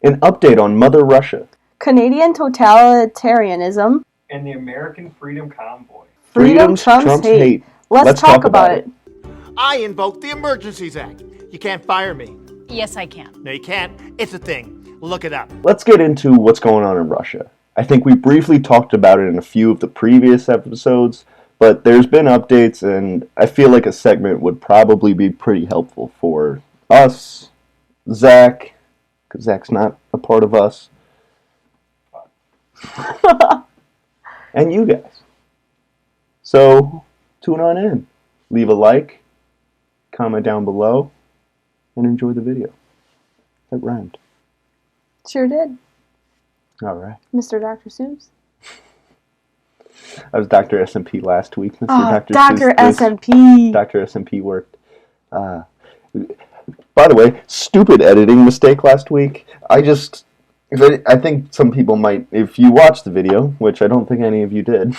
An update on Mother Russia. Canadian totalitarianism. And the American Freedom Convoy. Freedom trumps hate. Let's talk about it. I invoked the Emergencies Act. You can't fire me. Yes, I can. No, you can't. It's a thing. Look it up. Let's get into what's going on in Russia. I think we briefly talked about it in a few of the previous episodes, but there's been updates, and I feel like a segment would probably be pretty helpful for us, Zach, because Zach's not a part of us, and you guys. So, tune on in. Leave a like, comment down below, and enjoy the video. That rhymed. Sure did. All right. Mr. Dr. Seuss. I was Dr. SMP last week. Mr. Oh, Dr. Dr. SMP. Dr. SMP worked. By the way, stupid editing mistake last week. I think some people might, if you watched the video, which I don't think any of you did,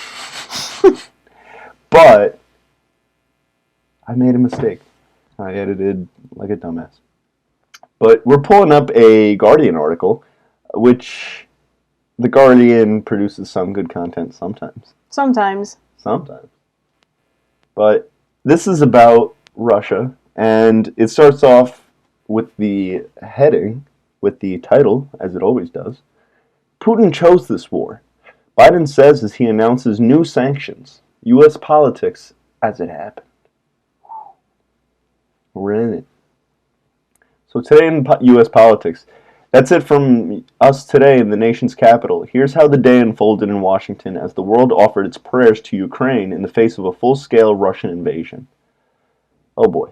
but I made a mistake. I edited like a dumbass. But we're pulling up a Guardian article, which the Guardian produces some good content sometimes. Sometimes. But this is about Russia, and it starts off with the heading, with the title, as it always does. Putin chose this war. Biden says as he announces new sanctions. U.S. politics as it happened. We're in it. So today in U.S. politics, that's it from us today in the nation's capital. Here's how the day unfolded in Washington as the world offered its prayers to Ukraine in the face of a full-scale Russian invasion. Oh boy.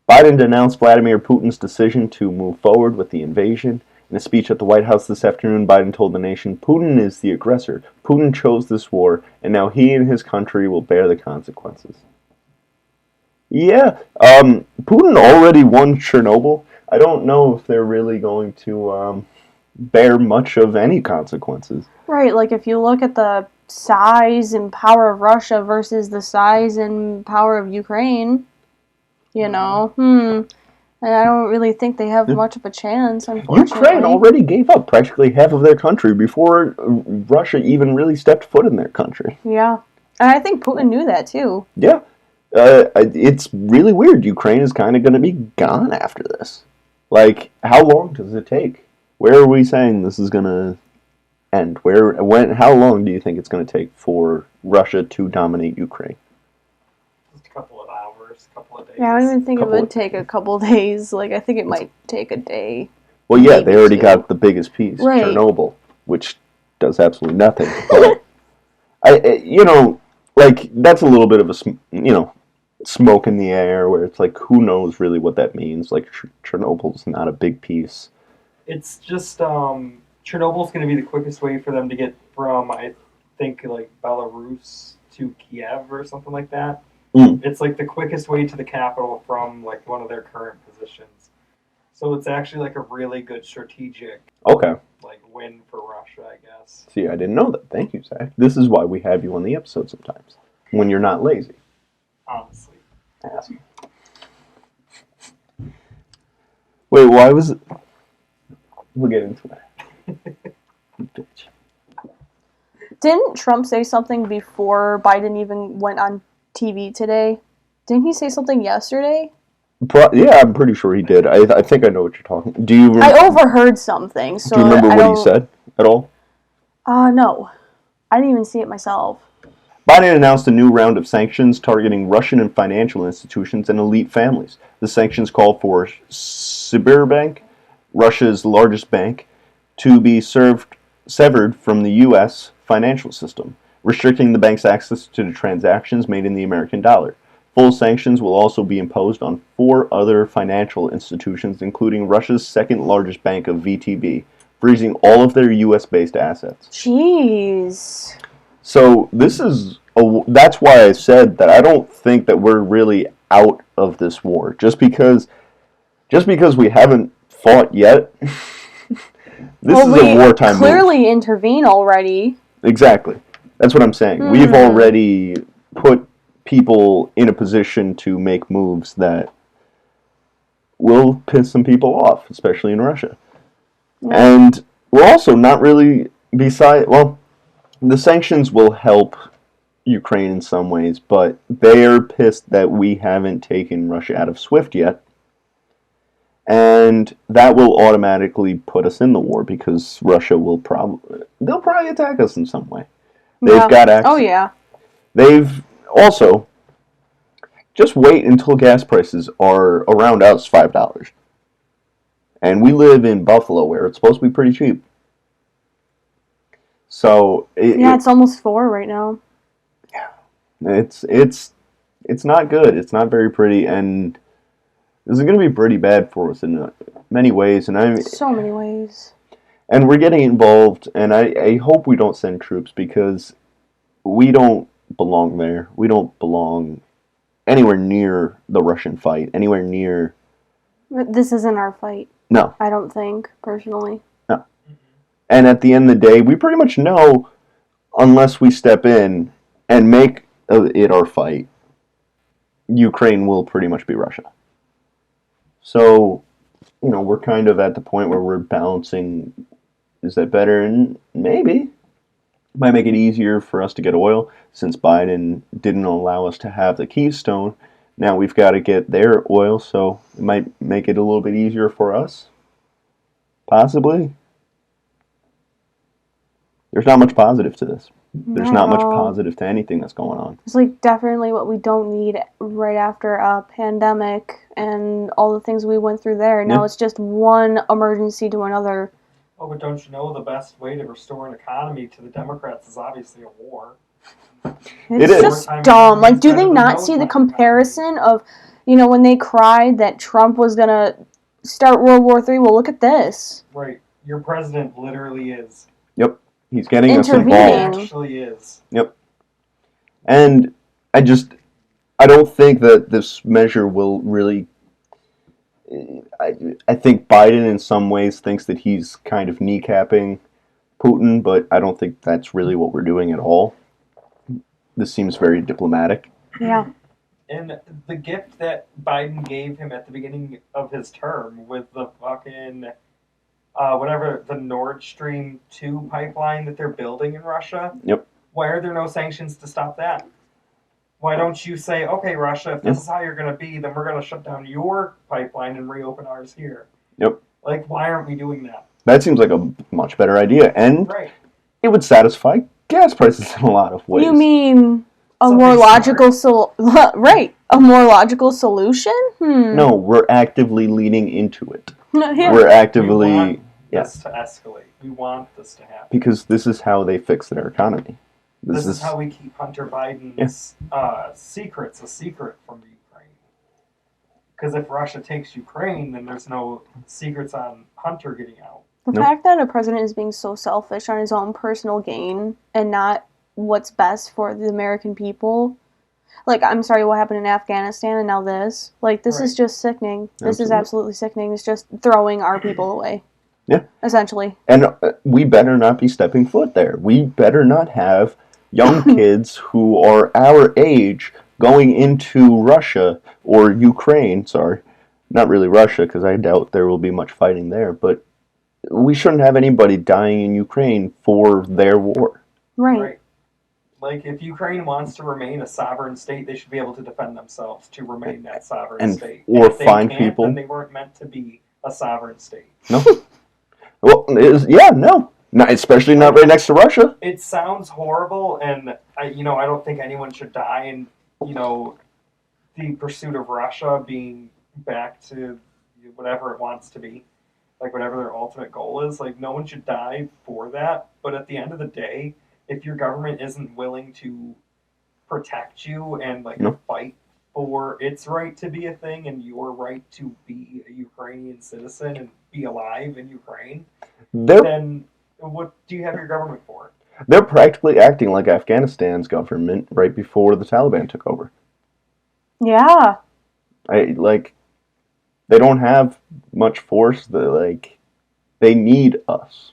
Biden denounced Vladimir Putin's decision to move forward with the invasion. In a speech at the White House this afternoon, Biden told the nation, Putin is the aggressor. Putin chose this war, and now he and his country will bear the consequences. Yeah, Putin already won Chernobyl. I don't know if they're really going to bear much of any consequences. Right, like if you look at the size and power of Russia versus the size and power of Ukraine, and I don't really think they have much of a chance, unfortunately. Ukraine already gave up practically half of their country before Russia even really stepped foot in their country. Yeah, and I think Putin knew that too. Yeah, it's really weird. Ukraine is kind of going to be gone after this. Like, how long does it take? Where are we saying this is going to end? How long do you think it's going to take for Russia to dominate Ukraine? Just a couple of hours, a couple of days. Yeah, I don't even think it would take a couple days. Like, I think it might take a day. Well, yeah, they already got the biggest piece, right. Chernobyl, which does absolutely nothing. But, that's a little bit of a, smoke in the air where it's like, who knows really what that means. Like, Chernobyl's not a big piece. It's just, Chernobyl's going to be the quickest way for them to get from, I think, like, Belarus to Kiev or something like that. It's like the quickest way to the capital from, like, one of their current positions. So it's actually, like, a really good strategic, win for Russia, I guess. See, I didn't know that. Thank you, Zach. This is why we have you on the episode sometimes, when you're not lazy. Honestly. Yeah. Wait, why was it? We'll get into it. Bitch. Didn't Trump say something before Biden even went on TV today? Didn't he say something yesterday? Yeah, I'm pretty sure he did. I think I know what you're talking. Do you? I overheard something. So do you remember what he said at all? No. I didn't even see it myself. Biden announced a new round of sanctions targeting Russian and financial institutions and elite families. The sanctions call for Sberbank, Russia's largest bank, to be severed from the U.S. financial system, restricting the bank's access to the transactions made in the American dollar. Full sanctions will also be imposed on 4 other financial institutions, including Russia's second largest bank of VTB, freezing all of their U.S.-based assets. Jeez. So that's why I said that I don't think that we're really out of this war. Just because we haven't fought yet, this is a wartime move. We clearly intervene already. Exactly. That's what I'm saying. We've already put people in a position to make moves that will piss some people off, especially in Russia. Yeah. And we're also not really well, the sanctions will help Ukraine in some ways, but they're pissed that we haven't taken Russia out of SWIFT yet. And that will automatically put us in the war because Russia will they'll probably attack us in some way. They've got access. Oh yeah. They've also just wait until gas prices are around us $5. And we live in Buffalo where it's supposed to be pretty cheap. So it's almost 4 right now. It's not good. It's not very pretty, and this is going to be pretty bad for us in many ways. And so many ways. And we're getting involved, and I hope we don't send troops because we don't belong there. We don't belong anywhere near the Russian fight. Anywhere near. This isn't our fight. No. I don't think, personally. No. And at the end of the day, we pretty much know, unless we step in and make it our fight, Ukraine will pretty much be Russia. So, we're kind of at the point where we're balancing, is that better? And maybe. It might make it easier for us to get oil, since Biden didn't allow us to have the Keystone. Now we've got to get their oil, so it might make it a little bit easier for us. Possibly. There's not much positive to this. There's not much positive to anything that's going on. It's like definitely what we don't need right after a pandemic and all the things we went through there. Now it's just one emergency to another. Oh, but don't you know the best way to restore an economy to the Democrats is obviously a war? It's just dumb. Like, do they not see the comparison of, when they cried that Trump was going to start World War III? Well, look at this. Right. Your president literally is. Yep. He's getting us involved. He actually is. Yep. And I don't think that this measure will really. I think Biden in some ways thinks that he's kind of kneecapping Putin, but I don't think that's really what we're doing at all. This seems very diplomatic. Yeah. And the gift that Biden gave him at the beginning of his term with the fucking the Nord Stream 2 pipeline that they're building in Russia. Yep. Why are there no sanctions to stop that? Why don't you say, okay, Russia, if this is how you're going to be, then we're going to shut down your pipeline and reopen ours here? Yep. Like, why aren't we doing that? That seems like a much better idea, and it would satisfy gas prices in a lot of ways. You mean a more logical a more logical solution? No, we're actively leaning into it. Yeah. We're actively... We want this to escalate. We want this to happen. Because this is how they fix their economy. This is how we keep Hunter Biden's secrets a secret from Ukraine. Because if Russia takes Ukraine, then there's no secrets on Hunter getting out. The fact that a president is being so selfish on his own personal gain and not what's best for the American people. Like, I'm sorry, what happened in Afghanistan and now this? Like, this is just sickening. This is absolutely sickening. It's just throwing our people away. Yeah. Essentially. And we better not be stepping foot there. We better not have young kids who are our age going into Russia or Ukraine. Sorry, not really Russia, because I doubt there will be much fighting there. But we shouldn't have anybody dying in Ukraine for their war. Right. Like, if Ukraine wants to remain a sovereign state, they should be able to defend themselves to remain that sovereign state. Or if they find can't, people. Then they weren't meant to be a sovereign state. No. Well, no. Not, especially not right next to Russia. It sounds horrible, and I don't think anyone should die in, the pursuit of Russia being back to whatever it wants to be, like whatever their ultimate goal is. Like, no one should die for that. But at the end of the day, if your government isn't willing to protect you and fight for its right to be a thing and your right to be a Ukrainian citizen and be alive in Ukraine, then what do you have your government for? They're practically acting like Afghanistan's government right before the Taliban took over. Yeah. They don't have much force. They need us.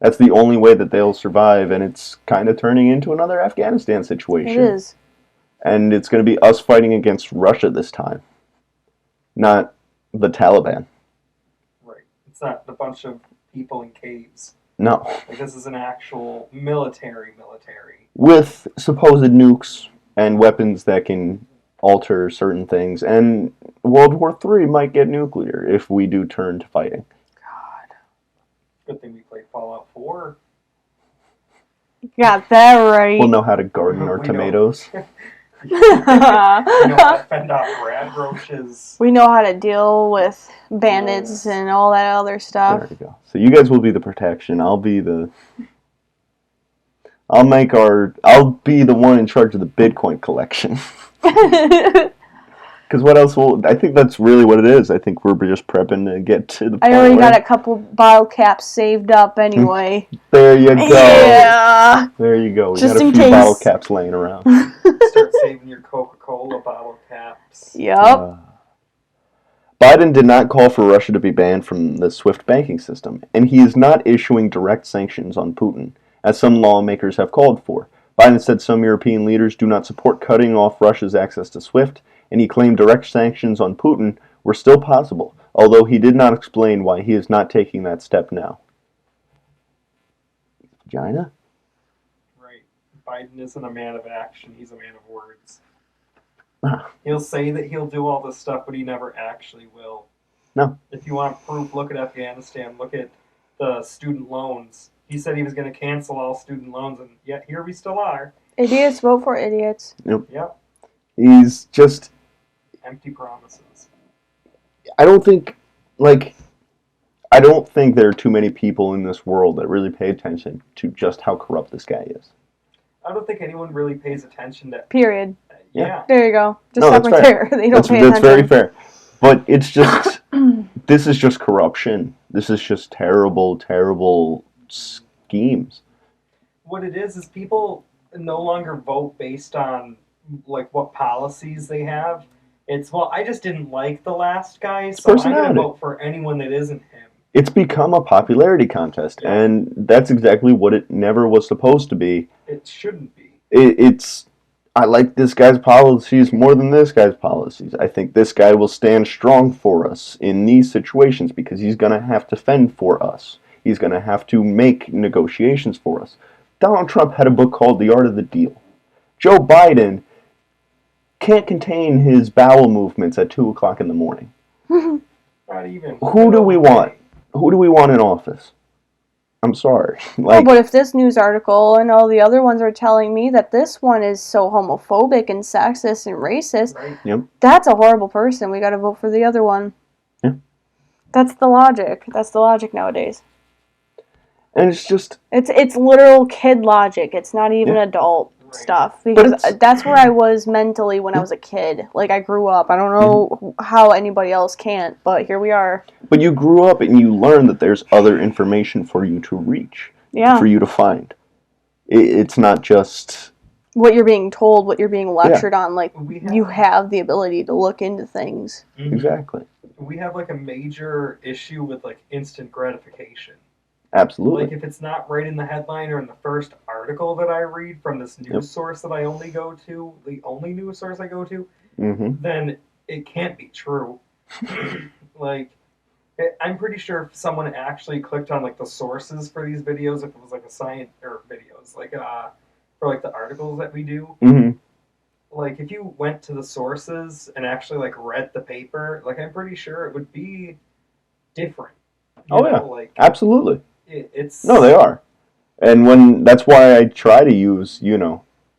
That's the only way that they'll survive, and it's kind of turning into another Afghanistan situation. It is. And it's going to be us fighting against Russia this time, not the Taliban. Right. It's not a bunch of people in caves. No. Like, this is an actual military. With supposed nukes and weapons that can alter certain things, and World War III might get nuclear if we do turn to fighting. God. Good thing we played Fallout 4. Got that right. We'll know how to garden our We know. tomatoes. You know how to fend off rad roaches. We know how to deal with bandits and all that other stuff. There you go. So you guys will be the protection. I'll be the one in charge of the Bitcoin collection. Because what else I think that's really what it is. I think we're just prepping to get to the point I already where, got a couple bottle caps saved up anyway. There you go. Yeah. There you go. We Just got a in few case. bottle caps laying around. Start saving your Coca-Cola bottle caps. Yep. Biden did not call for Russia to be banned from the SWIFT banking system, and he is not issuing direct sanctions on Putin, as some lawmakers have called for. Biden said some European leaders do not support cutting off Russia's access to SWIFT, and he claimed direct sanctions on Putin were still possible, although he did not explain why he is not taking that step now. Vagina? Right. Biden isn't a man of action, he's a man of words. Ah. He'll say that he'll do all this stuff, but he never actually will. No. If you want proof, look at Afghanistan, look at the student loans. He said he was going to cancel all student loans, and yet here we still are. Idiots vote for idiots. Yep. He's just... Empty promises. I don't think there are too many people in this world that really pay attention to just how corrupt this guy is. I don't think anyone really pays attention to... Period. Yeah. There you go. Just No, stop that's right fair. there. They don't pay That's attention. very fair. But it's just... this is just corruption. This is just terrible, terrible schemes. What it is people no longer vote based on like what policies they have. It's, well, I just didn't like the last guy, so I'm going to vote for anyone that isn't him. It's become a popularity contest, Yeah. and that's exactly what it never was supposed to be. It shouldn't be. I like this guy's policies more than this guy's policies. I think this guy will stand strong for us in these situations because he's going to have to fend for us. He's going to have to make negotiations for us. Donald Trump had a book called The Art of the Deal. Joe Biden can't contain his bowel movements at 2 o'clock in the morning. Not even. Who do we want? Who do we want in office? I'm sorry. But if this news article and all the other ones are telling me that this one is so homophobic and sexist and racist, right? Yep. That's a horrible person. We got to vote for the other one. Yeah. That's the logic. That's the logic nowadays. And it's just... It's literal kid logic. It's not even adult stuff. Because that's where I was mentally when I was a kid. Like, I grew up. I don't know how anybody else can't, but here we are. But you grew up and you learned that there's other information for you to reach. Yeah. For you to find. It's not just... what you're being told, what you're being lectured on. Like, you have the ability to look into things. Mm-hmm. Exactly. We have, like, a major issue with, like, instant gratification. Absolutely. Like, if it's not right in the headline or in the first article that I read from this news source that I only go to, the only news source I go to, then it can't be true. Like, I'm pretty sure if someone actually clicked on, like, the sources for these videos, if it was, like, a science, or videos, like, for, like, the articles that we do, like, if you went to the sources and actually, like, read the paper, like, I'm pretty sure it would be different. You know, like, absolutely. It's... No, they are. And that's why I try to use,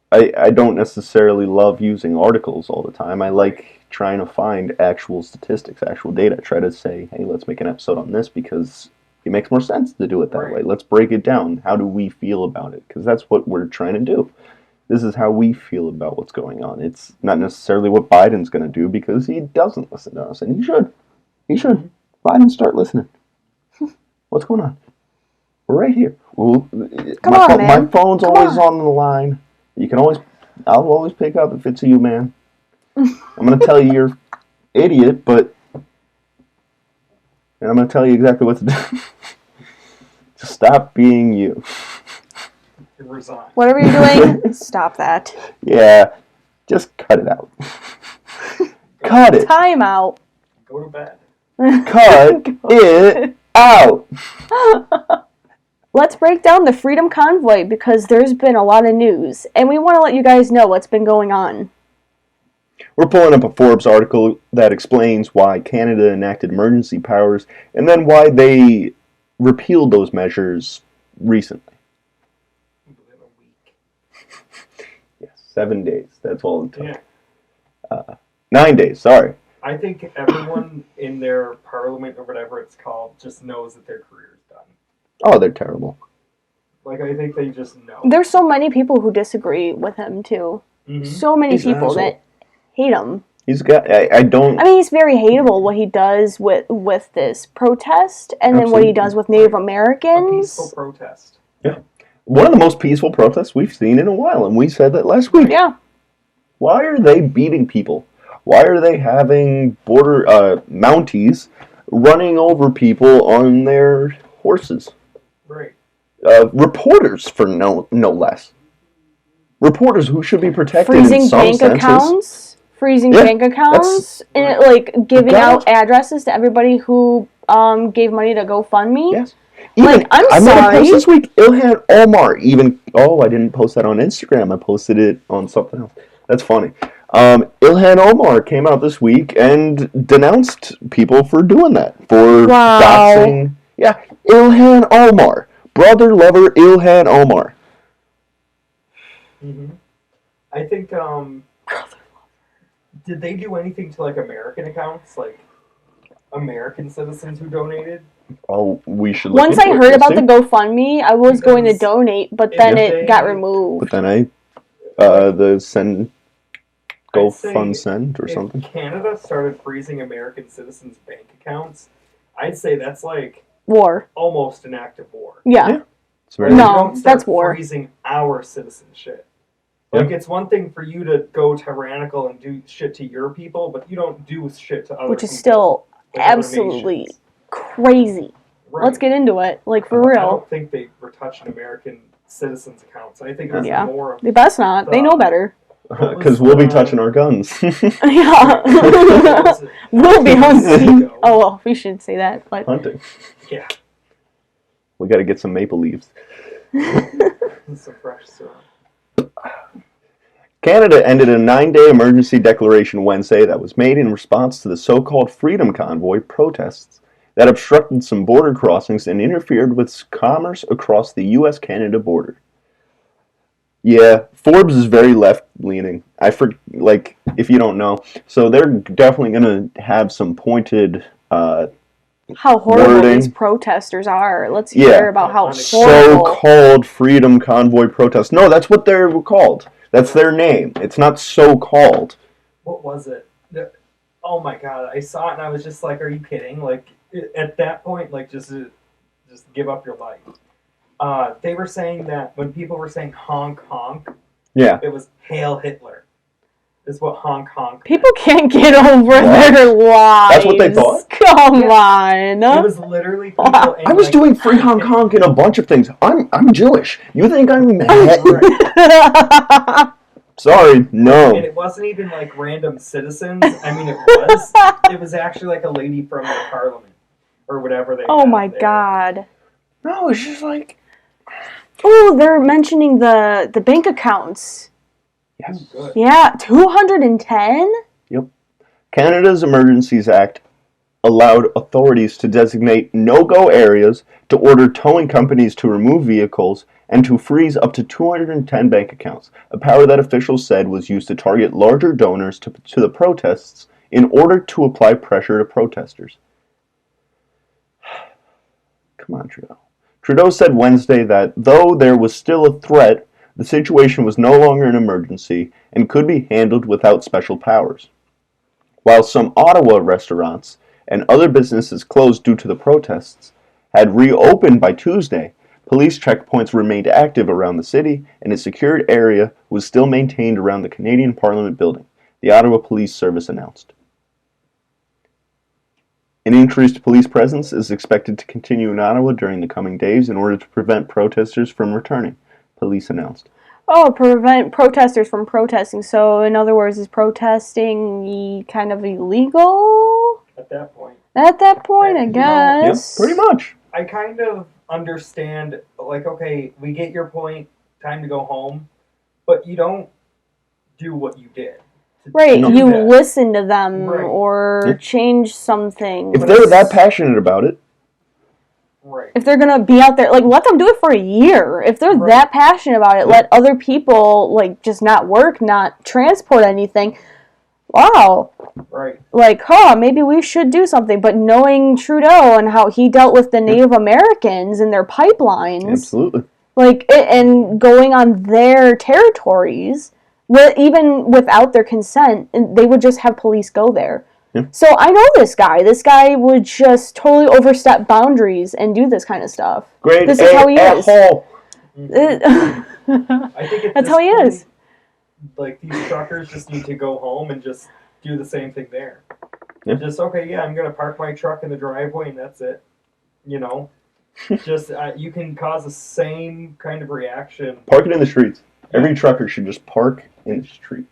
I don't necessarily love using articles all the time. I like trying to find actual statistics, actual data. Try to say, hey, let's make an episode on this because it makes more sense to do it that way. Let's break it down. How do we feel about it? Because that's what we're trying to do. This is how we feel about what's going on. It's not necessarily what Biden's going to do because he doesn't listen to us. And he should. He should. Biden, start listening. What's going on? We're right here. My phone's always on the line. I'll always pick up if it's you, man. I'm going to tell you you're idiot, and I'm going to tell you exactly what to do. Just stop being you. Resign. Whatever you're doing, stop that. Yeah, just cut it out. Cut it. Time out. Go to bed. Cut it out. Let's break down the Freedom Convoy because there's been a lot of news, and we want to let you guys know what's been going on. We're pulling up a Forbes article that explains why Canada enacted emergency powers and then why they repealed those measures recently. Within a week. Yes, 7 days. That's all it took. Yeah. 9 days, sorry. I think everyone in their parliament or whatever it's called just knows that their career's done. Oh, they're terrible. Like, I think they just know. There's so many people who disagree with him, too. Mm-hmm. So many He's an people asshole. that hate him. He's got, I don't... I mean, he's very hateable what he does with this protest, and then what he does with Native A Americans. peaceful protest. One of the most peaceful protests we've seen in a while, and we said that last week. Yeah. Why are they beating people? Why are they having border Mounties running over people on their horses? Right. Reporters, for no less. Reporters who should be protected Freezing in some bank senses. accounts. Freezing Yeah, bank accounts. And it, like, giving out addresses to everybody who gave money to GoFundMe. Yes. Even, Like, I'm I made a sorry. post this week. Ilhan Omar even... Oh, I didn't post that on Instagram. I posted it on something else. That's funny. Ilhan Omar came out this week and denounced people for doing that. For doxing... Yeah, Ilhan Omar. Brother lover Ilhan Omar. Mm-hmm. I think, did they do anything to, like, American accounts? Like, American citizens who donated? Oh, we should look Once into I it, heard about Christy. the GoFundMe, I was going to Because donate, but if then they- it got removed. But then the send... Go I'd say fund send or if something. Canada started freezing American citizens' bank accounts, I'd say that's, like, War. almost an act of war. Yeah. Yeah. It's very Like, No, you don't start that's war. freezing our citizen shit. Like, it's one thing for you to go tyrannical and do shit to your people, but you don't do shit to other Which is people, still like other absolutely nations. crazy. Right. Let's get into it. Like, for I real. don't think they were touching American citizens' accounts. I think it was Yeah. more of They best not. They know better. Because we'll be touching our guns. Yeah. We'll be hunting. Go. Oh, well, we should say that, but Hunting. Yeah. We got to get some maple leaves. Some fresh syrup. Canada ended a 9-day emergency declaration Wednesday that was made in response to the so-called Freedom Convoy protests that obstructed some border crossings and interfered with commerce across the U.S.-Canada border. Yeah, Forbes is very left-leaning. If you don't know. So they're definitely going to have some pointed... how horrible wording. these protesters are. Let's hear about how horrible. So-called Freedom Convoy protests. No, that's what they're called. That's their name. It's not so-called. What was it? Oh my god, I saw it and I was just like, are you kidding? Like, at that point, like, just give up your life. They were saying that when people were saying honk honk, Yeah. it was Hail Hitler. Is what honk honk. People can't get over their lives. That's what they thought? Come It on. was literally people. I was doing free Hong Kong in a bunch of things. I'm Jewish. You think I'm mad? Sorry, And no. it wasn't even like random citizens. I mean, it was actually like a lady from their parliament or whatever they. Oh had my there. god. No, it's just like... Oh, they're mentioning the bank accounts. Yes. Good. Yeah, 210? Canada's Emergencies Act allowed authorities to designate no-go areas, to order towing companies to remove vehicles, and to freeze up to 210 bank accounts, a power that officials said was used to target larger donors to the protests in order to apply pressure to protesters. Come on, Trudeau. Trudeau said Wednesday that though there was still a threat, the situation was no longer an emergency and could be handled without special powers. While some Ottawa restaurants and other businesses closed due to the protests had reopened by Tuesday, police checkpoints remained active around the city and a secured area was still maintained around the Canadian Parliament building, the Ottawa Police Service announced. An increased police presence is expected to continue in Ottawa during the coming days in order to prevent protesters from returning, police announced. Oh, prevent protesters from protesting. So, in other words, is protesting kind of illegal? At that point. At that point, I You know, Yeah, guess. pretty much. I kind of understand, like, okay, we get your point, time to go home, but you don't do what you did. Right, No. you that. listen to them Right. or Yeah. change something. If but they're that it's- passionate about it, Right. if they're gonna be out there, like, let them do it for a year. If they're Right. that passionate about it, let other people, like, just not work, not transport anything. Wow. Right. Like, maybe we should do something. But knowing Trudeau and how he dealt with the Native Americans and their pipelines, absolutely. like, and going on their territories, even without their consent, and they would just have police go there. Yeah. So I know this guy. This guy would just totally overstep boundaries and do this kind of stuff. Grade This A is how he is. asshole. I think at That's this how he point, is. like, these truckers just need to go home and just do the same thing there. Yeah. Just, okay, yeah, I'm going to park my truck in the driveway and that's it. You know? Just, you can cause the same kind of reaction. Park it in the streets. Every trucker should just park in the street.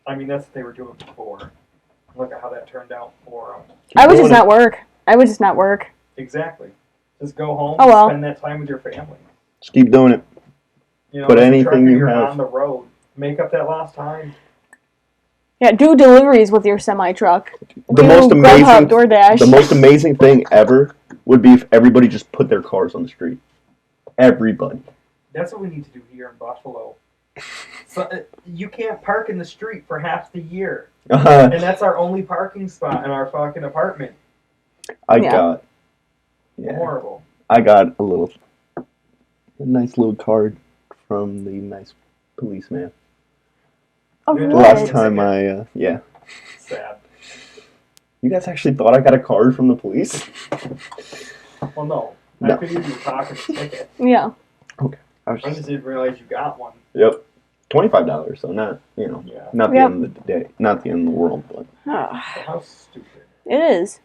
I mean, that's what they were doing before. Look at how that turned out for them. I would Doing just it. not work. I would just not work. Exactly. Just go home, Oh, well. spend that time with your family. Just keep doing it. You know, But as a anything trucker, you you're have- on the road. Make up that lost time. Yeah, do deliveries with your semi truck. The most amazing, DoorDash. the most amazing thing ever would be if everybody just put their cars on the street. Everybody. That's what we need to do here in Buffalo. So, you can't park in the street for half the year. And that's our only parking spot in our fucking apartment. I Yeah. Horrible. got a nice little card from the nice policeman. Oh, The The good. last time yeah. Sad. You guys actually thought I got a card from the police? Well, no. No. I figured you were talking a ticket. Yeah. I was I just didn't realize you got one. Yep. $25, so not, Yeah. not the Yep. end of the day, not the end of the world, but How stupid. It is.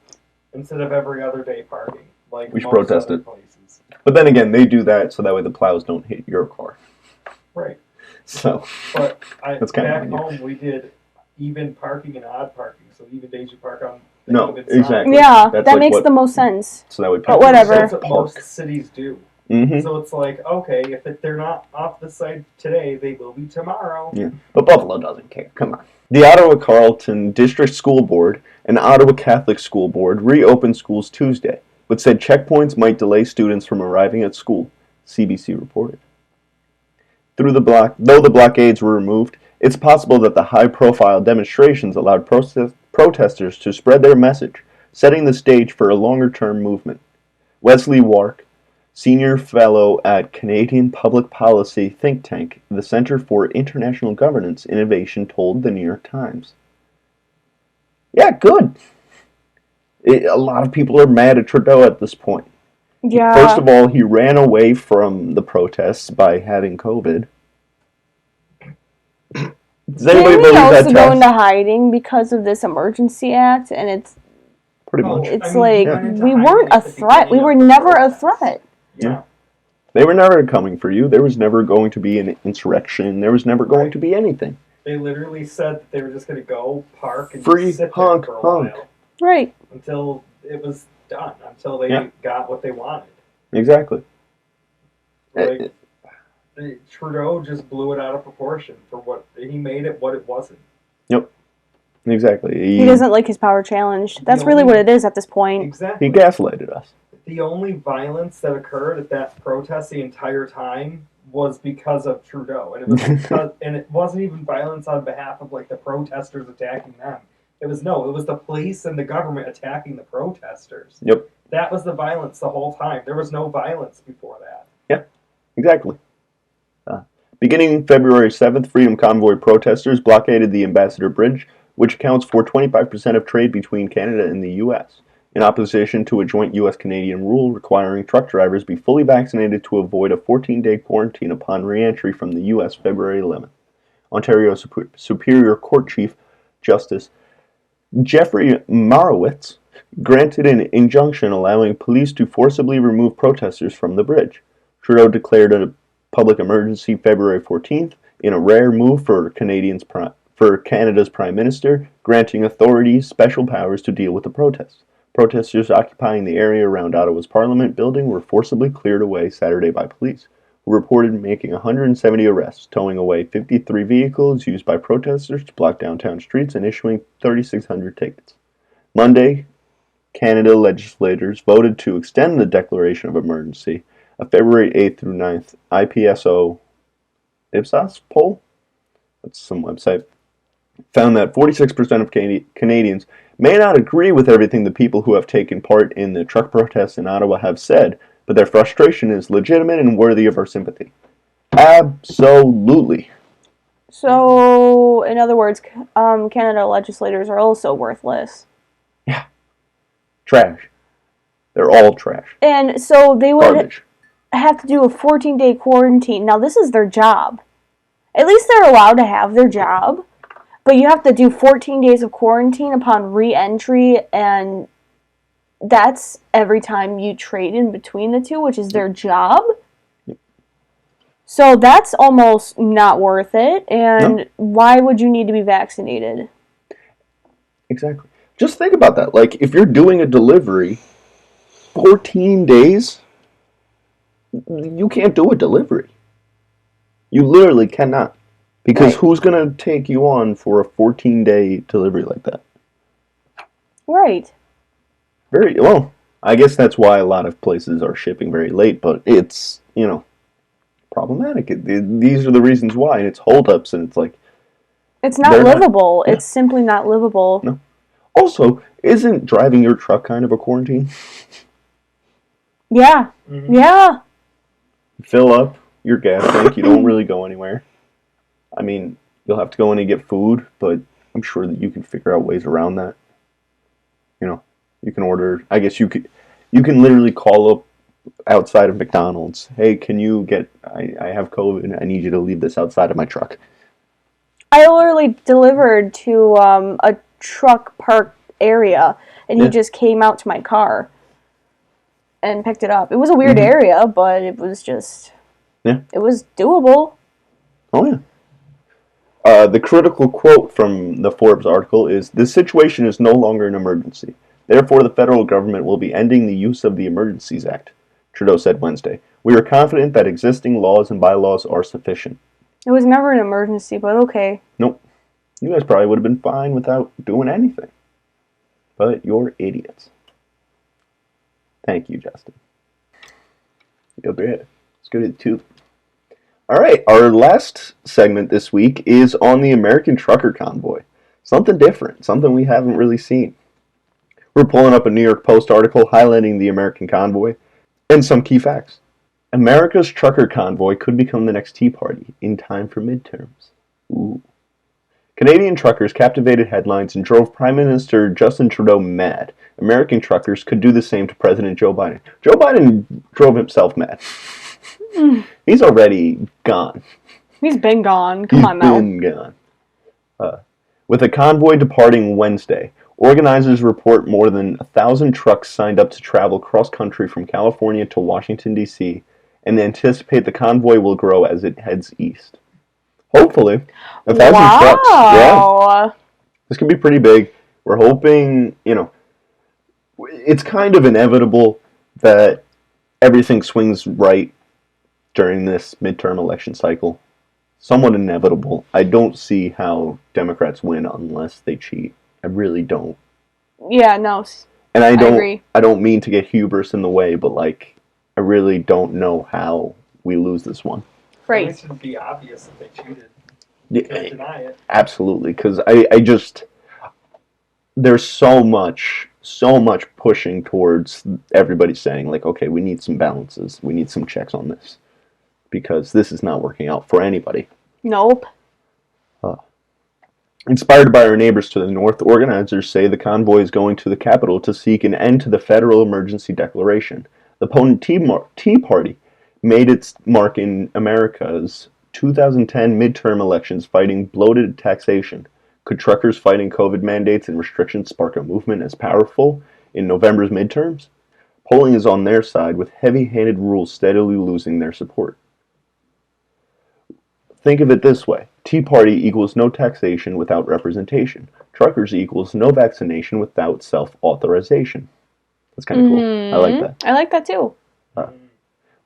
Instead of every other day parking. Like We should most protest other it. places. but then again, they do that so that way the plows don't hit your car. Right. So, But That's kinda back on you. home, we did even parking and odd parking. So even days you park on the No, even side. exactly. Yeah, That's that like makes what- the most sense. so that way But people whatever. That's just what park. most cities do. Mm-hmm. So it's like, okay, if they're not off the site today, they will be tomorrow. Yeah. But Buffalo doesn't care. Come on. The Ottawa Carleton District School Board and Ottawa Catholic School Board reopened schools Tuesday, but said checkpoints might delay students from arriving at school, CBC reported. Though the blockades were removed, it's possible that the high-profile demonstrations allowed protesters to spread their message, setting the stage for a longer-term movement. Wesley Wark, senior fellow at Canadian public policy think tank, the Center for International Governance Innovation, told the New York Times. Yeah, good. A lot of people are mad at Trudeau at this point. Yeah. First of all, he ran away from the protests by having COVID. Does anybody Didn't he believe that also go test? into hiding because of this Emergency Act? And it's Pretty Oh, much. it's I mean, like he went into we hiding weren't a at the threat. We beginning were of the never a protest. threat. Yeah. They were never coming for you. There was never going to be an insurrection. There was never going to be anything. They literally said that they were just going to go park and Free just sit honk, there for a honk. while Right. until it was done, until they Yeah. got what they wanted. Exactly. Like, Trudeau just blew it out of proportion for what he made it what it wasn't. Exactly. He doesn't like his power challenged. That's really what it is at this point. Exactly. He gaslighted us. The only violence that occurred at that protest the entire time was because of Trudeau, and it was because, and it wasn't even violence on behalf of like the protesters attacking them. It was the police and the government attacking the protesters. Yep. That was the violence the whole time. There was no violence before that. Exactly. Beginning February 7th, Freedom Convoy protesters blockaded the Ambassador Bridge, which accounts for 25% of trade between Canada and the U.S., in opposition to a joint U.S.-Canadian rule requiring truck drivers be fully vaccinated to avoid a 14-day quarantine upon re-entry from the U.S. February 11th. Ontario Superior Court Chief Justice Jeffrey Marowitz granted an injunction allowing police to forcibly remove protesters from the bridge. Trudeau declared a public emergency February 14th in a rare move for Canada's Prime Minister, granting authorities special powers to deal with the protests. Protesters occupying the area around Ottawa's Parliament building were forcibly cleared away Saturday by police, who reported making 170 arrests, towing away 53 vehicles used by protesters to block downtown streets and issuing 3,600 tickets. Monday, Canada legislators voted to extend the declaration of emergency. A February 8th through 9th IPSO Ipsos poll, that's some website, found that 46% of Canadians may not agree with everything the people who have taken part in the truck protests in Ottawa have said, but their frustration is legitimate and worthy of our sympathy. Absolutely. So, in other words, Canada legislators are also worthless. Yeah. Trash. They're all trash. And so they would Garbage. have to do a 14-day quarantine. Now, this is their job. At least they're allowed to have their job. But you have to do 14 days of quarantine upon re-entry, and that's every time you trade in between the two, which is their job. So that's almost not worth it, and why would you need to be vaccinated? Exactly. Just think about that. Like, if you're doing a delivery, 14 days, you can't do a delivery. You literally cannot. Because Right. who's going to take you on for a 14-day delivery like that? Right. Very well, I guess that's why a lot of places are shipping very late, but it's, problematic. These are the reasons why, and it's holdups, and it's like... It's not They're not- livable. yeah. It's simply not livable. No. Also, isn't driving your truck kind of a quarantine? Yeah. Mhm. Yeah. Fill up your gas tank, you don't really go anywhere. I mean, you'll have to go in and get food, but I'm sure that you can figure out ways around that. You can order, I guess you can literally call up outside of McDonald's. Hey, can you I have COVID, I need you to leave this outside of my truck. I literally delivered to a truck park area, and he Yeah. just came out to my car and picked it up. It was a weird area, but it was just... Yeah. It was doable. Oh, yeah. The critical quote from the Forbes article is, "This situation is no longer an emergency. Therefore, the federal government will be ending the use of the Emergencies Act," Trudeau said Wednesday. "We are confident that existing laws and bylaws are sufficient." It was never an emergency, but okay. Nope. You guys probably would have been fine without doing anything. But you're idiots. Thank you, Justin. You're good. Let's go to the tube. All right, our last segment this week is on the American trucker convoy. Something different, something we haven't really seen. We're pulling up a New York Post article highlighting the American convoy and some key facts. America's trucker convoy could become the next Tea Party in time for midterms. Ooh. Canadian truckers captivated headlines and drove Prime Minister Justin Trudeau mad. American truckers could do the same to President Joe Biden. Joe Biden drove himself mad. He's already gone. He's been gone. Come on now. He's been gone. With a convoy departing Wednesday, organizers report more than 1,000 trucks signed up to travel cross-country from California to Washington, D.C., and anticipate the convoy will grow as it heads east. Hopefully. 1,000 trucks. Yeah. Wow. This could be pretty big. We're hoping, it's kind of inevitable that everything swings right during this midterm election cycle. Somewhat inevitable. I don't see how Democrats win unless they cheat. I really don't. Yeah, no. And I agree. don't mean to get hubris in the way, but I really don't know how we lose this one. Right. It should be obvious if they cheated. Yeah, Can't deny it. absolutely, because I just, there's so much pushing towards everybody saying, okay, we need some balances, we need some checks on this, because this is not working out for anybody. Nope. Inspired by our neighbors to the north, organizers say the convoy is going to the Capitol to seek an end to the federal emergency declaration. The opponent Tea Party made its mark in America's 2010 midterm elections fighting bloated taxation. Could truckers fighting COVID mandates and restrictions spark a movement as powerful in November's midterms? Polling is on their side, with heavy-handed rules steadily losing their support. Think of it this way. Tea Party equals no taxation without representation. Truckers equals no vaccination without self-authorization. That's kind of cool. I like that. I like that too.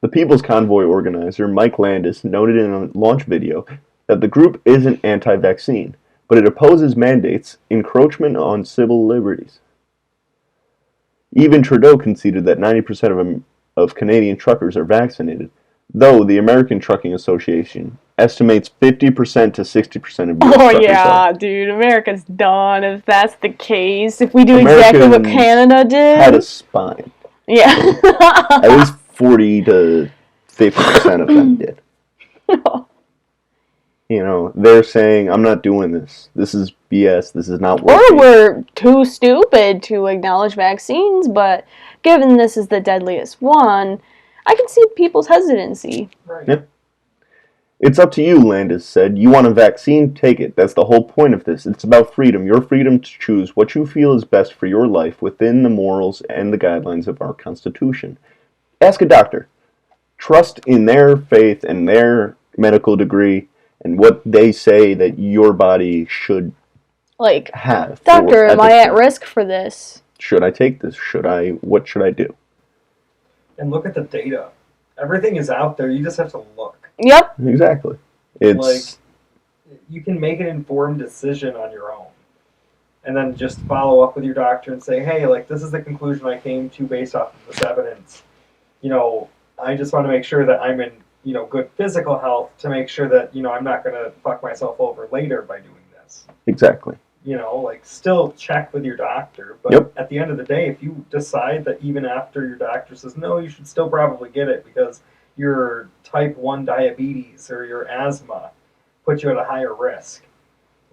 The People's Convoy organizer, Mike Landis, noted in a launch video that the group isn't anti-vaccine, but it opposes mandates, encroachment on civil liberties. Even Trudeau conceded that 90% of Canadian truckers are vaccinated, though the American Trucking Association estimates 50% to 60% of US truckers are. Dude, America's done if that's the case. If we do exactly what Americans Canada did. Had a spine. Yeah. At least 40 to 50% of them did. You know, they're saying, I'm not doing this. This is BS. This is not working. Or we're too stupid to acknowledge vaccines, but given this is the deadliest one, I can see people's hesitancy. Right. Yeah. It's up to you, Landis said. You want a vaccine? Take it. That's the whole point of this. It's about freedom. Your freedom to choose what you feel is best for your life within the morals and the guidelines of our Constitution. Ask a doctor. Trust in their faith and their medical degree and what they say that your body should have. Doctor, am I at risk for this? Should I take this? What should I do? And look at the data. Everything is out there. You just have to look. Yep. Exactly. It's you can make an informed decision on your own. And then just follow up with your doctor and say, hey, this is the conclusion I came to based off of this evidence. I just want to make sure that I'm in, good physical health to make sure that, I'm not going to fuck myself over later by doing this. Exactly. Still check with your doctor. But at the end of the day, if you decide that even after your doctor says, no, you should still probably get it because your type 1 diabetes or your asthma puts you at a higher risk.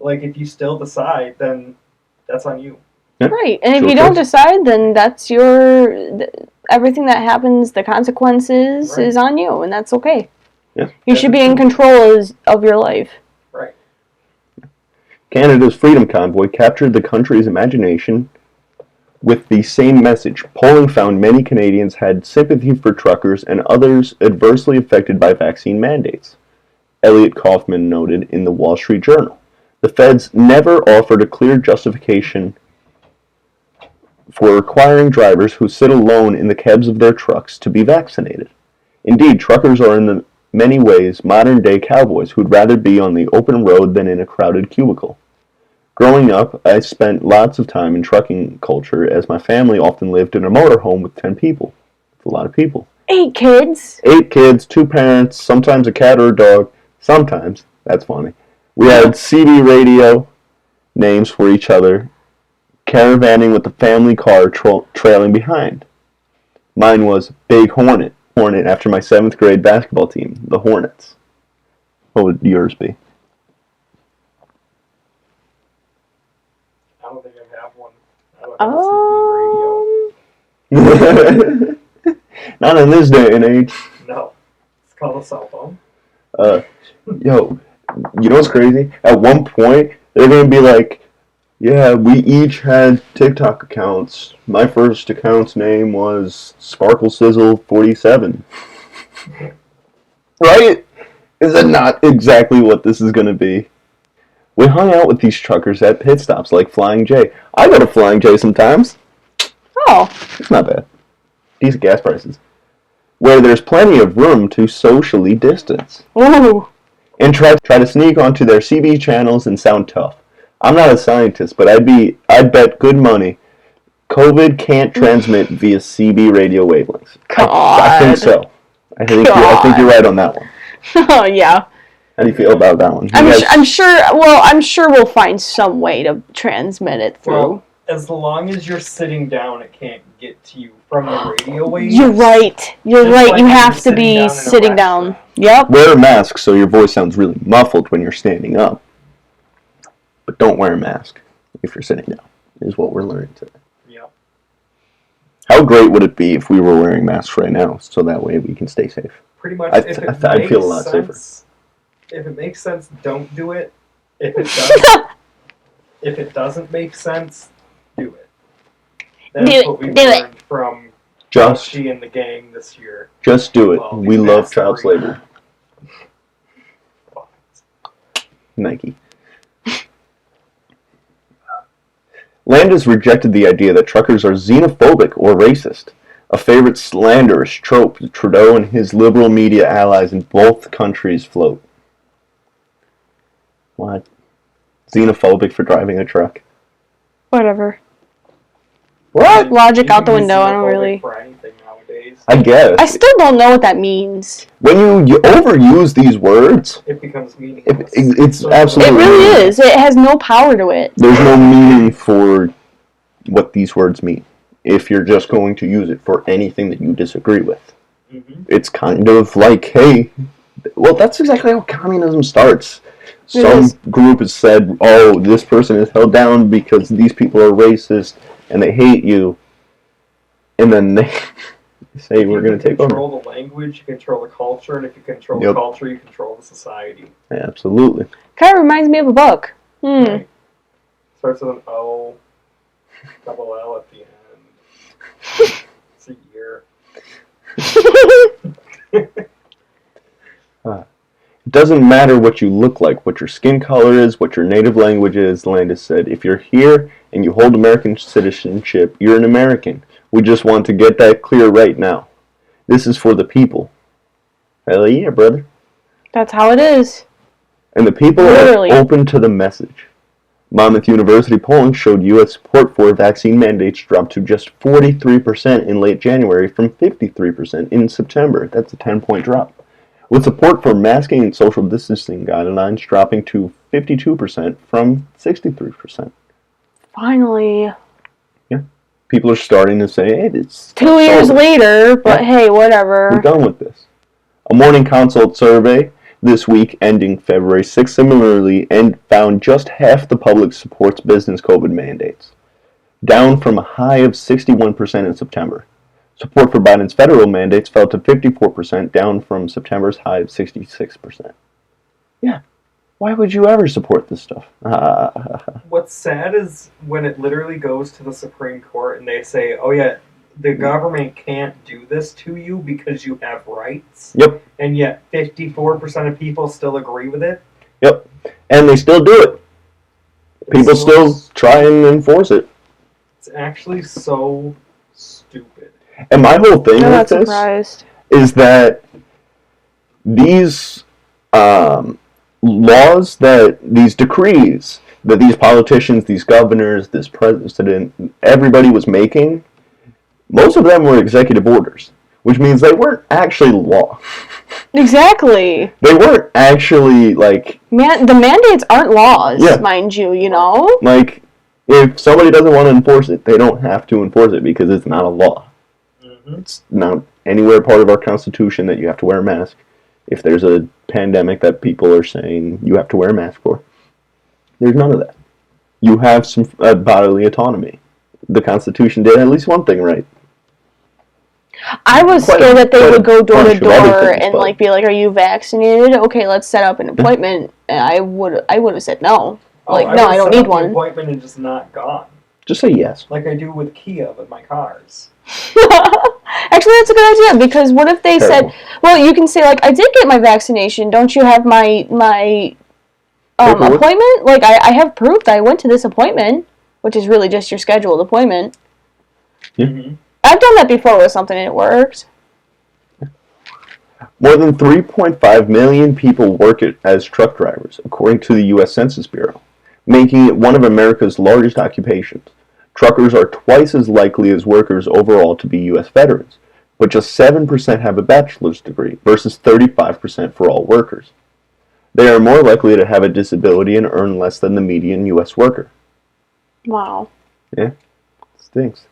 If you still decide, then that's on you. Yep. Right. And if you don't decide, then that's everything that happens, the consequences is on you, and that's okay. Yeah. You should be in control of your life. Right. Canada's Freedom Convoy captured the country's imagination with the same message. Polling found many Canadians had sympathy for truckers and others adversely affected by vaccine mandates. Elliot Kaufman noted in the Wall Street Journal. The feds never offered a clear justification for requiring drivers who sit alone in the cabs of their trucks to be vaccinated. Indeed, truckers are in many ways modern-day cowboys who'd rather be on the open road than in a crowded cubicle. Growing up, I spent lots of time in trucking culture as my family often lived in a motorhome with 10 people. That's a lot of people. 8 kids. 8 kids, 2 parents, sometimes a cat or a dog. Sometimes. That's funny. We had CB radio names for each other, caravanning with the family car trailing behind. Mine was Big Hornet after my 7th grade basketball team, the Hornets. What would yours be? I don't think I have one. I don't have a CB radio. Not in this day and age. No. It's called a cell phone. Yo, you know what's crazy? At one point, they're going to be like, yeah, we each had TikTok accounts. My first account's name was Sparkle Sizzle 47. Right? Is that not exactly what this is going to be? We hung out with these truckers at pit stops like Flying J. I go to Flying J sometimes. Oh. It's not bad. Decent gas prices. Where there's plenty of room to socially distance. Ooh. And try to sneak onto their CB channels and sound tough. I'm not a scientist, but I'd bet good money COVID can't transmit via CB radio wavelengths. I think so. I think you're right on that one. Oh yeah. How do you feel about that one? I'm sure we'll find some way to transmit it through. Well, as long as you're sitting down, it can't get to you from the radio waves. You're right. You have to be sitting down. Yep. Wear a mask so your voice sounds really muffled when you're standing up. But don't wear a mask if you're sitting down, is what we're learning today. Yep. How great would it be if we were wearing masks right now, so that way we can stay safe? Pretty much. I'd feel a lot safer. If it makes sense, don't do it. If it doesn't make sense, do it. That's what we learned from Joshi and the gang this year. Just do it. We love child slavery. Nike. Landis rejected the idea that truckers are xenophobic or racist, a favorite slanderous trope that Trudeau and his liberal media allies in both countries float. What? Xenophobic for driving a truck? Whatever. What? Logic You out can the be window. I don't xenophobic really. for anything nowadays. I guess. I still don't know what that means. When you overuse these words, It becomes meaningless. it's So- It absolutely really meaningless. is. It has no power to it. There's no meaning for what these words mean if you're just going to use it for anything that you disagree with. Mhm. It's kind of like, hey, well, that's exactly how communism starts. It Some is. group has said, oh, this person is held down because these people are racist and they hate you. And then they say, we're going to take You over. control the language, you control the culture, and if you control Yep. the culture, you control the society. Absolutely. Kind of reminds me of a book. Right? Starts with an O, double L at the end. It's a year. It doesn't matter what you look like, what your skin color is, what your native language is, Landis said. If you're here and you hold American citizenship, you're an American. We just want to get that clear right now. This is for the people. Hell yeah, brother. That's how it is. And the people Literally. are open to the message. Monmouth University polling showed U.S. support for vaccine mandates dropped to just 43% in late January from 53% in September. That's a 10-point drop. With support for masking and social distancing guidelines dropping to 52% from 63%. Finally. People are starting to say, hey, it's 2 years over. later, but hey, We're whatever. done with this. A morning consult survey this week ending February 6th similarly and found just half the public supports business COVID mandates, down from a high of 61% in September. Support for Biden's federal mandates fell to 54%, down from September's high of 66%. Yeah. Why would you ever support this stuff? What's sad is when it literally goes to the Supreme Court and they say, oh yeah, the government can't do this to you because you have rights. Yep. And yet 54% of people still agree with it. Yep. And they still do it. People It's still so- try and enforce it. It's actually so stupid. And my whole thing I'm with not this surprised. is that these laws, that these decrees, that these politicians, these governors, this president, everybody was making, most of them were executive orders, which means they weren't actually law. Exactly. They weren't actually, like, The mandates aren't laws, Yeah. mind you, you know? like, if somebody doesn't want to enforce it, they don't have to enforce it because it's not a law. Mm-hmm. It's not anywhere part of our Constitution that you have to wear a mask. If there's a pandemic that people are saying you have to wear a mask for, there's none of that. You have some bodily autonomy. The Constitution did at least one thing right. I was Quite scared that they quite a would go door to bunch of door other things, and but- like be like, "Are you vaccinated? Okay, let's set up an appointment." And I would have said no. Like, no, I don't need An one. appointment and just not gone, Just say yes. like I do with Kia with my cars. Actually, that's a good idea because what if they Terrible. said, "Well, you can say like, I did get my vaccination. Don't you have my Paperwork? appointment? Like, I have proof that I went to this appointment, which is really just your scheduled appointment." Yeah. Mm-hmm. I've done that before with something and it worked. More than 3.5 million people work as truck drivers, according to the U.S. Census Bureau, making it one of America's largest occupations. Truckers are twice as likely as workers overall to be U.S. veterans, but just 7% have a bachelor's degree versus 35% for all workers. They are more likely to have a disability and earn less than the median U.S. worker. Wow. Yeah, stinks.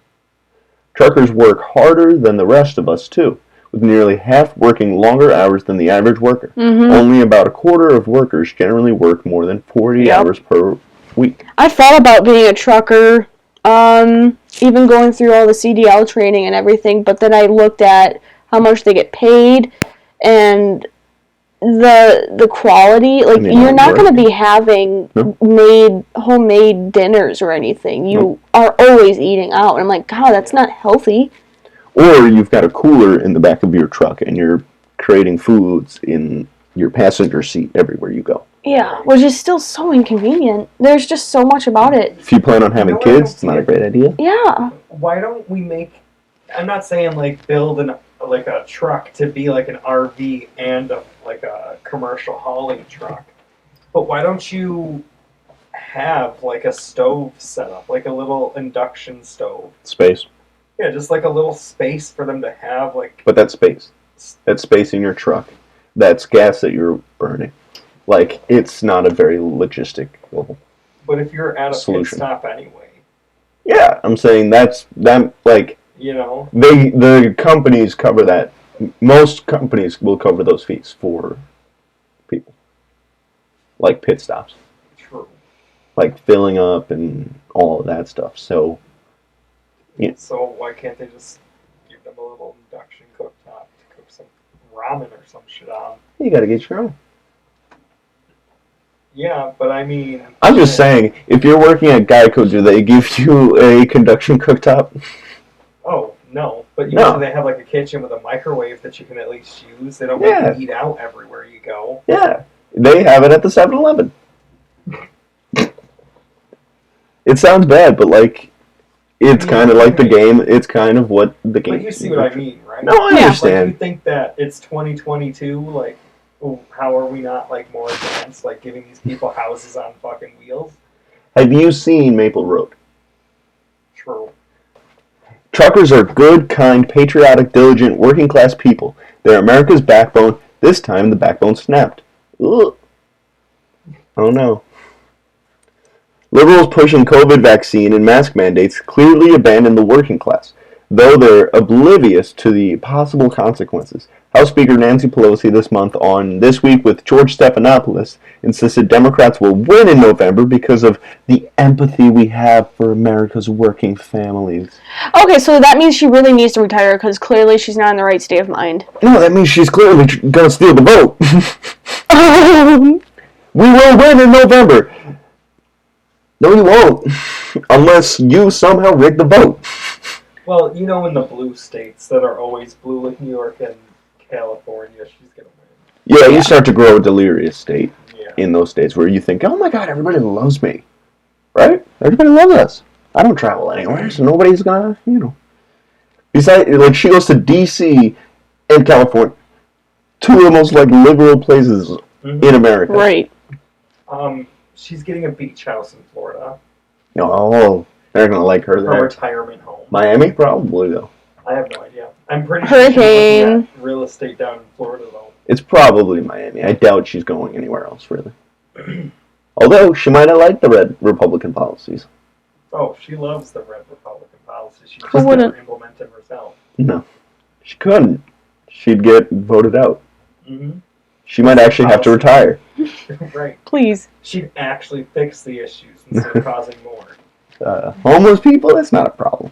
Truckers work harder than the rest of us, too, with nearly half working longer hours than the average worker. Mm-hmm. Only about a quarter of workers generally work more than 40 Yep. hours per week. I thought about being a trucker, even going through all the CDL training and everything, but then I looked at how much they get paid and the quality. Like, And the you're amount not of going to work. be having No. homemade dinners or anything. You No. are always eating out. And I'm like, God, that's not healthy. Or you've got a cooler in the back of your truck and you're creating foods in your passenger seat everywhere you go. Yeah, which is still so inconvenient. There's just so much about it. If you plan on having You know what I kids, don't it's not a get? great idea. Yeah. Why don't we make? I'm not saying like build like a truck to be like an RV and like a commercial hauling truck, but why don't you have like a stove set up, like a little induction stove? Space. Yeah, just like a little space for them to have like. But that's space. That's space in your truck. That's gas that you're burning. Like, it's not a very logistical. But if you're at a Solution. pit stop anyway, Yeah, I'm saying that, like, you know. the companies cover that. Most companies will cover those fees for people. Like pit stops. True. Like filling up and all of that stuff. So, yeah. So why can't they just give them a little induction cooktop to cook some ramen or some shit on? You gotta get your own. Yeah, but I mean... I'm just saying, if you're working at Geico, do they give you a conduction cooktop? Oh, no. But No. usually they have like a kitchen with a microwave that you can at least use. They don't make Yeah. you eat out everywhere you go. Yeah, they have it at the 7-Eleven. It sounds bad, but like, it's kind of like the game. It's kind of what the game. But you see what I mean, right? No, I Yeah. understand. Like, you think that it's 2022, like, oh, how are we not like more advanced, like giving these people houses on fucking wheels? Have you seen Maple Road? True. Truckers are good, kind, patriotic, diligent, working class people. They're America's backbone. This time the backbone snapped. Ugh. Oh no. Liberals pushing COVID vaccine and mask mandates clearly abandon the working class, though they're oblivious to the possible consequences. House Speaker Nancy Pelosi this month on This Week with George Stephanopoulos insisted Democrats will win in November because of the empathy we have for America's working families. Okay, so that means she really needs to retire because clearly she's not in the right state of mind. No, that means she's clearly gonna steal the vote. We will win in November. No, you won't. Unless you somehow rig the vote. Well, you know, in the blue states that are always blue, like New York and California, she's gonna win. Yeah, you start to grow a delirious state Yeah. in those states where you think, oh my god, everybody loves me. Right? Everybody loves us. I don't travel anywhere, so nobody's gonna, Besides, like, she goes to D.C. and California. Two of the most, like, liberal places in America. Right. She's getting a beach house in Florida. Oh, they're gonna like her Her there. retirement home. Miami? Probably, though. I have no idea. I'm pretty sure she's Hurricane. looking at real estate down in Florida, though. It's probably Miami. I doubt she's going anywhere else, really. Although, she might have liked the red Republican policies. Oh, she loves the red Republican policy. She just Who never wouldn't? implement them herself. No. She couldn't. She'd get voted out. Mm-hmm. She might actually have to retire. Right. Please. She'd actually fix the issues instead of causing more. Homeless people, that's not a problem.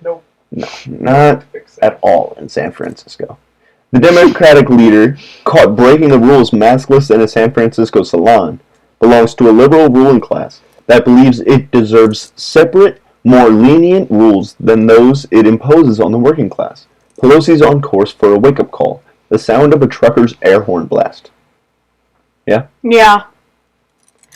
Nope. No, not Fix it. at all in San Francisco. The Democratic leader, caught breaking the rules maskless in a San Francisco salon, belongs to a liberal ruling class that believes it deserves separate, more lenient rules than those it imposes on the working class. Pelosi's on course for a wake-up call, the sound of a trucker's air horn blast. Yeah.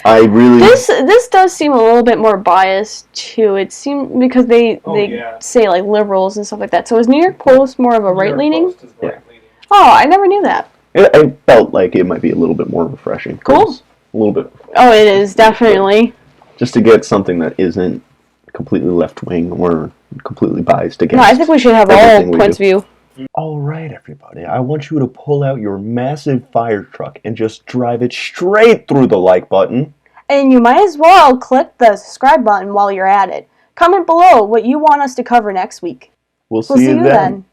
I really... This does seem a little bit more biased too. It seems because they Yeah. say like liberals and stuff like that. So is New York Post more of a right leaning? New York Post is right-leaning. Oh, I never knew that. I felt like it might be a little bit more refreshing. Cool. A little bit. Oh, it is definitely. Just to get something that isn't completely left-wing or completely biased against. No, I think we should have everything all we points of do. view. All right, everybody. I want you to pull out your massive fire truck and just drive it straight through the like button. And you might as well click the subscribe button while you're at it. Comment below what you want us to cover next week. We'll We'll see see you you then. then.